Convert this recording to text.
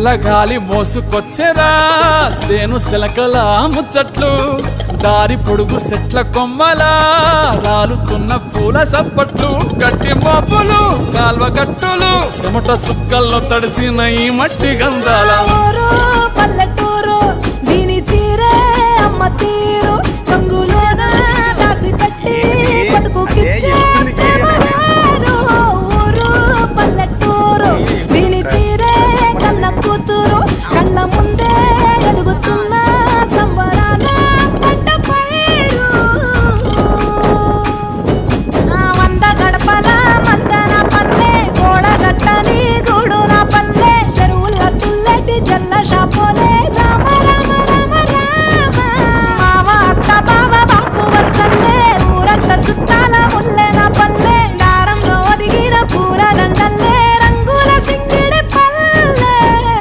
చల్లగాలి మోసుకొచ్చెరా సేను శిలకల ముచ్చట్లు దారి పొడుగు సెట్ల కొమ్మలా రాలుతున్న పూల సప్పట్లు గట్టి మోపులు కాల్వ గట్టులు చెమట సుక్కల్లో తడిసిన ఈ మట్టి గంధాల పల్లెటూరు దీని తీరే అమ్మ తీరు రంగులోన దాసి పెట్టి పట్టుకుకిచ్చే ఊరు పల్లెటూరు దీని తీరే కన్న కూతురు కళ్ళ ముందే ఎదుగుతున్న సంబరాల పంట పైరు వంద గడపల మందన పల్లె గోడగట్టని గూడున పల్లె చెరువుల తుల్లటి జల్ల షాపోలే